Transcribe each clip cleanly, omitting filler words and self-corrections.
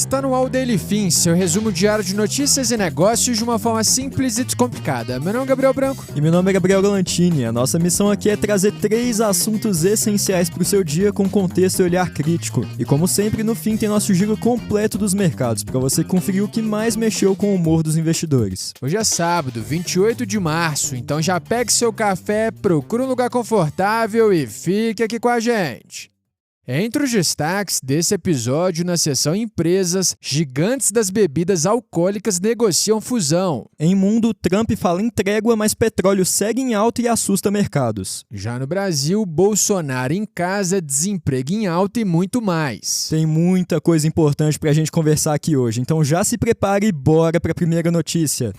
Está no ar o Daily Fin, seu resumo diário de notícias e negócios de uma forma simples e descomplicada. Meu nome é Gabriel Branco. E meu nome é Gabriel Galantini. A nossa missão aqui é trazer 3 assuntos essenciais para o seu dia com contexto e olhar crítico. E como sempre, no fim tem nosso giro completo dos mercados, para você conferir o que mais mexeu com o humor dos investidores. Hoje é sábado, 28 de março, então já pegue seu café, procure um lugar confortável e fique aqui com a gente. Entre os destaques desse episódio, na seção Empresas, gigantes das bebidas alcoólicas negociam fusão. Em mundo, Trump fala em trégua, mas petróleo segue em alta e assusta mercados. Já no Brasil, Bolsonaro em casa, desemprego em alta e muito mais. Tem muita coisa importante pra gente conversar aqui hoje, então já se prepare e bora pra primeira notícia.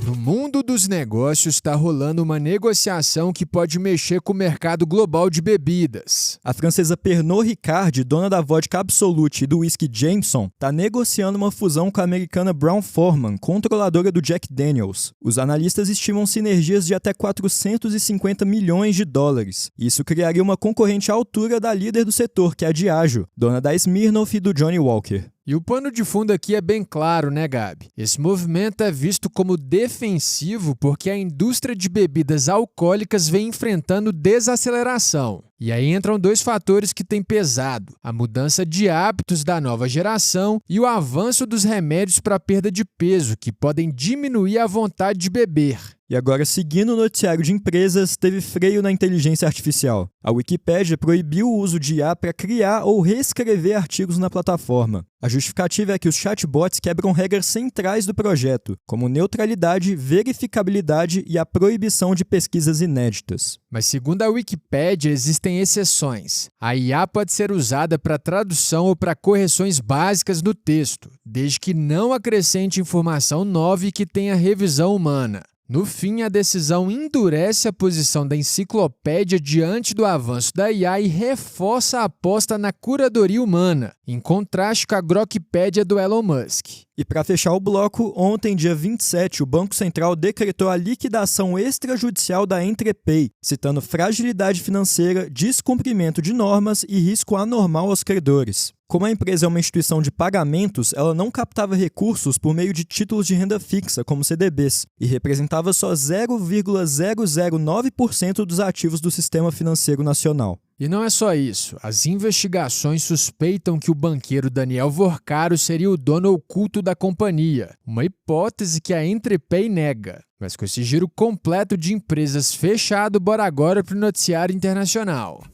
No mundo dos negócios está rolando uma negociação que pode mexer com o mercado global de bebidas. A francesa Pernod Ricard, dona da vodka Absolut e do whisky Jameson, está negociando uma fusão com a americana Brown-Forman, controladora do Jack Daniels. Os analistas estimam sinergias de até 450 milhões de dólares. Isso criaria uma concorrente à altura da líder do setor, que é a Diageo, dona da Smirnoff e do Johnnie Walker. E o pano de fundo aqui é bem claro, né, Gabi? Esse movimento é visto como defensivo porque a indústria de bebidas alcoólicas vem enfrentando desaceleração. E aí entram 2 fatores que têm pesado: a mudança de hábitos da nova geração e o avanço dos remédios para perda de peso, que podem diminuir a vontade de beber. E agora, seguindo o noticiário de empresas, teve freio na inteligência artificial. A Wikipédia proibiu o uso de IA para criar ou reescrever artigos na plataforma. A justificativa é que os chatbots quebram regras centrais do projeto, como neutralidade, verificabilidade e a proibição de pesquisas inéditas. Mas segundo a Wikipédia, existem exceções. A IA pode ser usada para tradução ou para correções básicas no texto, desde que não acrescente informação nova e que tenha revisão humana. No fim, a decisão endurece a posição da enciclopédia diante do avanço da IA e reforça a aposta na curadoria humana, em contraste com a Grokpédia do Elon Musk. E para fechar o bloco, ontem, dia 27, o Banco Central decretou a liquidação extrajudicial da Entrepay, citando fragilidade financeira, descumprimento de normas e risco anormal aos credores. Como a empresa é uma instituição de pagamentos, ela não captava recursos por meio de títulos de renda fixa, como CDBs, e representava só 0,009% dos ativos do sistema financeiro nacional. E não é só isso. As investigações suspeitam que o banqueiro Daniel Vorcaro seria o dono oculto da companhia, uma hipótese que a Entrepay nega. Mas com esse giro completo de empresas fechado, bora agora para o noticiário internacional.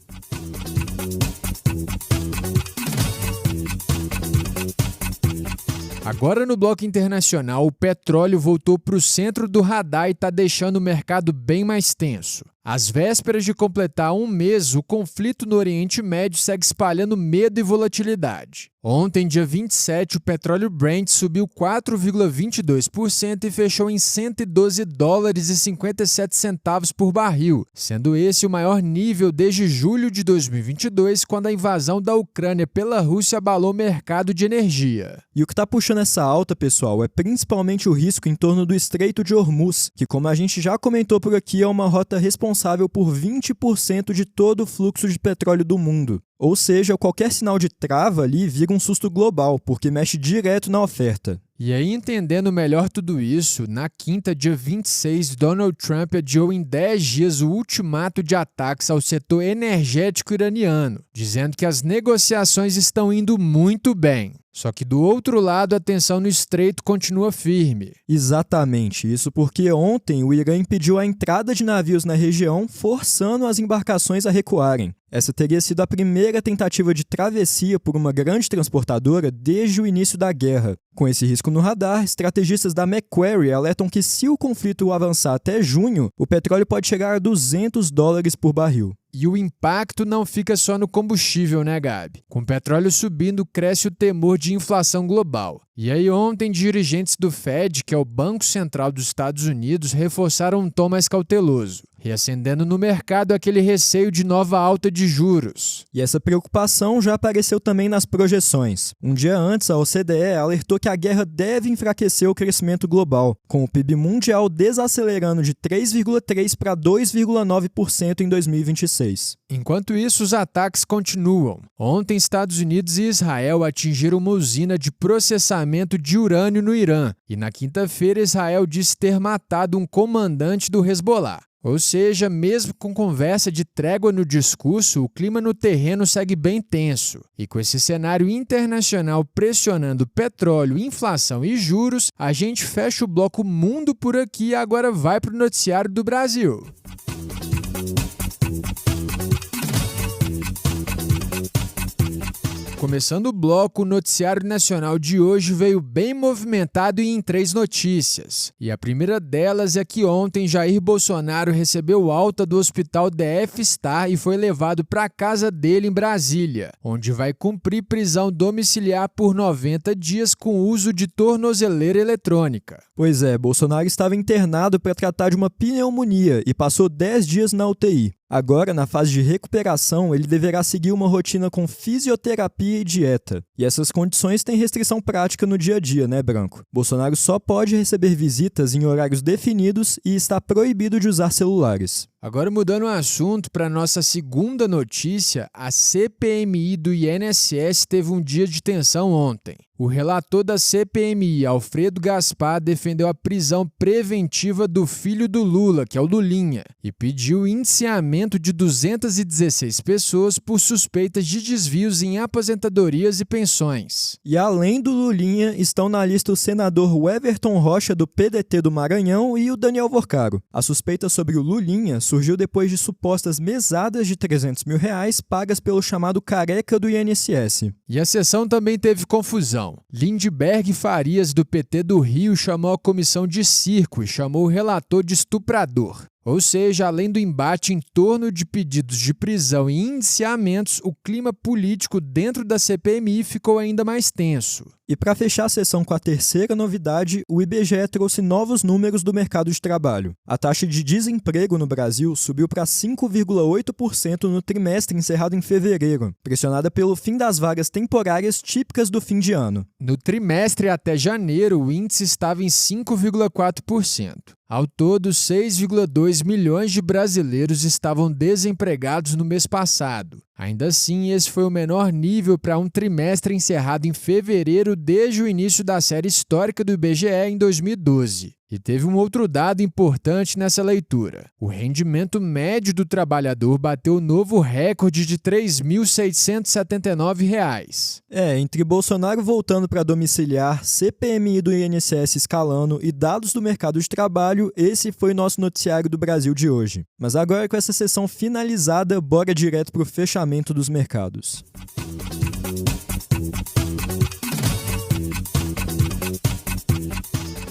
Agora no bloco internacional, o petróleo voltou para o centro do radar e está deixando o mercado bem mais tenso. Às vésperas de completar um mês, o conflito no Oriente Médio segue espalhando medo e volatilidade. Ontem, dia 27, o petróleo Brent subiu 4,22% e fechou em $112,57 por barril, sendo esse o maior nível desde julho de 2022, quando a invasão da Ucrânia pela Rússia abalou o mercado de energia. E o que está puxando essa alta, pessoal, é principalmente o risco em torno do Estreito de Hormuz, que, como a gente já comentou por aqui, é uma rota responsável por 20% de todo o fluxo de petróleo do mundo. Ou seja, qualquer sinal de trava ali vira um susto global, porque mexe direto na oferta. E aí, entendendo melhor tudo isso, na quinta, dia 26, Donald Trump adiou em 10 dias o ultimato de ataques ao setor energético iraniano, dizendo que as negociações estão indo muito bem. Só que do outro lado, a tensão no estreito continua firme. Exatamente, isso porque ontem o Irã impediu a entrada de navios na região, forçando as embarcações a recuarem. Essa teria sido a primeira tentativa de travessia por uma grande transportadora desde o início da guerra. Com esse risco no radar, estrategistas da Macquarie alertam que se o conflito avançar até junho, o petróleo pode chegar a $200 por barril. E o impacto não fica só no combustível, né, Gabi? Com o petróleo subindo, cresce o temor de inflação global. E aí ontem, dirigentes do Fed, que é o Banco Central dos Estados Unidos, reforçaram um tom mais cauteloso, reacendendo no mercado aquele receio de nova alta de juros. E essa preocupação já apareceu também nas projeções. Um dia antes, a OCDE alertou que a guerra deve enfraquecer o crescimento global, com o PIB mundial desacelerando de 3,3% para 2,9% em 2026. 2026. Enquanto isso, os ataques continuam. Ontem, Estados Unidos e Israel atingiram uma usina de processamento de urânio no Irã. E na quinta-feira, Israel disse ter matado um comandante do Hezbollah. Ou seja, mesmo com conversa de trégua no discurso, o clima no terreno segue bem tenso. E com esse cenário internacional pressionando petróleo, inflação e juros, a gente fecha o bloco mundo por aqui e agora vai para o noticiário do Brasil. Começando o bloco, o noticiário nacional de hoje veio bem movimentado e em 3 notícias. E a primeira delas é que ontem Jair Bolsonaro recebeu alta do hospital DF Star e foi levado para a casa dele em Brasília, onde vai cumprir prisão domiciliar por 90 dias com uso de tornozeleira eletrônica. Pois é, Bolsonaro estava internado para tratar de uma pneumonia e passou 10 dias na UTI. Agora, na fase de recuperação, ele deverá seguir uma rotina com fisioterapia e dieta. E essas condições têm restrição prática no dia a dia, né, Branco? Bolsonaro só pode receber visitas em horários definidos e está proibido de usar celulares. Agora, mudando o assunto para nossa segunda notícia, a CPMI do INSS teve um dia de tensão ontem. O relator da CPMI, Alfredo Gaspar, defendeu a prisão preventiva do filho do Lula, que é o Lulinha, e pediu o indiciamento de 216 pessoas por suspeitas de desvios em aposentadorias e pensões. E além do Lulinha, estão na lista o senador Everton Rocha, do PDT do Maranhão, e o Daniel Vorcaro. A suspeita sobre o Lulinha surgiu depois de supostas mesadas de R$300 mil pagas pelo chamado careca do INSS. E a sessão também teve confusão. Lindbergh Farias, do PT do Rio, chamou a comissão de circo e chamou o relator de estuprador. Ou seja, além do embate em torno de pedidos de prisão e indiciamentos, o clima político dentro da CPMI ficou ainda mais tenso. E para fechar a sessão com a terceira novidade, o IBGE trouxe novos números do mercado de trabalho. A taxa de desemprego no Brasil subiu para 5,8% no trimestre encerrado em fevereiro, pressionada pelo fim das vagas temporárias típicas do fim de ano. No trimestre até janeiro, o índice estava em 5,4%. Ao todo, 6,2 milhões de brasileiros estavam desempregados no mês passado. Ainda assim, esse foi o menor nível para um trimestre encerrado em fevereiro desde o início da série histórica do IBGE em 2012. E teve um outro dado importante nessa leitura. O rendimento médio do trabalhador bateu o novo recorde de R$ 3.679. Entre Bolsonaro voltando para domiciliar, CPMI do INSS escalando e dados do mercado de trabalho, esse foi o nosso noticiário do Brasil de hoje. Mas agora, com essa sessão finalizada, bora direto para o fechamento dos mercados.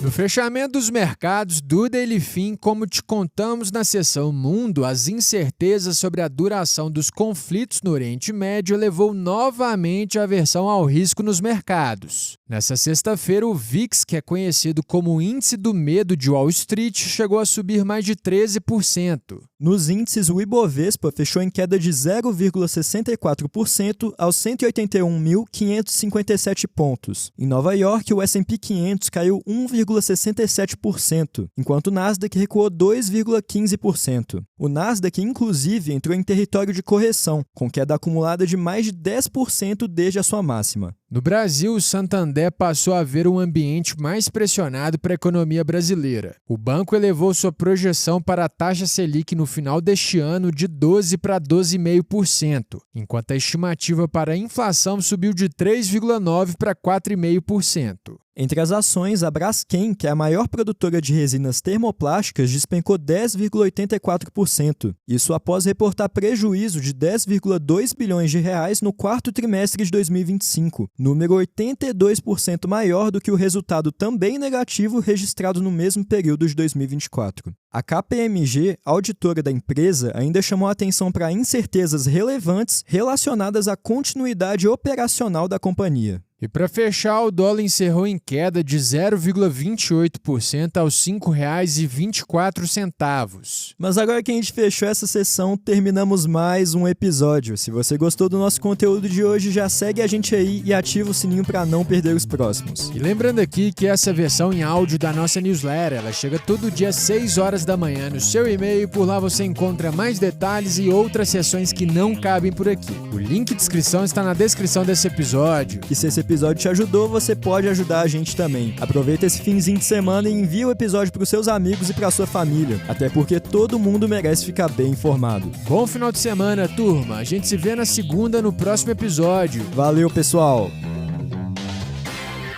No fechamento dos mercados do Daily Fin, como te contamos na seção Mundo, as incertezas sobre a duração dos conflitos no Oriente Médio levou novamente a aversão ao risco nos mercados. Nessa sexta-feira, o VIX, que é conhecido como o Índice do Medo de Wall Street, chegou a subir mais de 13%. Nos índices, o Ibovespa fechou em queda de 0,64% aos 181.557 pontos. Em Nova York, o S&P 500 caiu 1,67%, enquanto o Nasdaq recuou 2,15%. O Nasdaq, inclusive, entrou em território de correção, com queda acumulada de mais de 10% desde a sua máxima. No Brasil, o Santander passou a ver um ambiente mais pressionado para a economia brasileira. O banco elevou sua projeção para a taxa Selic no final deste ano de 12% para 12,5%, enquanto a estimativa para a inflação subiu de 3,9% para 4,5%. Entre as ações, a Braskem, que é a maior produtora de resinas termoplásticas, despencou 10,84%. Isso após reportar prejuízo de 10,2 bilhões de reais no quarto trimestre de 2025, número 82% maior do que o resultado também negativo registrado no mesmo período de 2024. A KPMG, auditora da empresa, ainda chamou a atenção para incertezas relevantes relacionadas à continuidade operacional da companhia. E para fechar, o dólar encerrou em queda de 0,28% aos R$ 5,24. Mas agora que a gente fechou essa sessão, terminamos mais um episódio. Se você gostou do nosso conteúdo de hoje, já segue a gente aí e ativa o sininho para não perder os próximos. E lembrando aqui que essa versão em áudio da nossa newsletter, ela chega todo dia às 6 horas da manhã no seu e-mail. Por lá você encontra mais detalhes e outras sessões que não cabem por aqui. O link de inscrição está na descrição desse episódio. E se esse episódio te ajudou, você pode ajudar a gente também. Aproveita esse finzinho de semana e envia o episódio para os seus amigos e para sua família. Até porque todo mundo merece ficar bem informado. Bom final de semana, turma. A gente se vê na segunda no próximo episódio. Valeu, pessoal!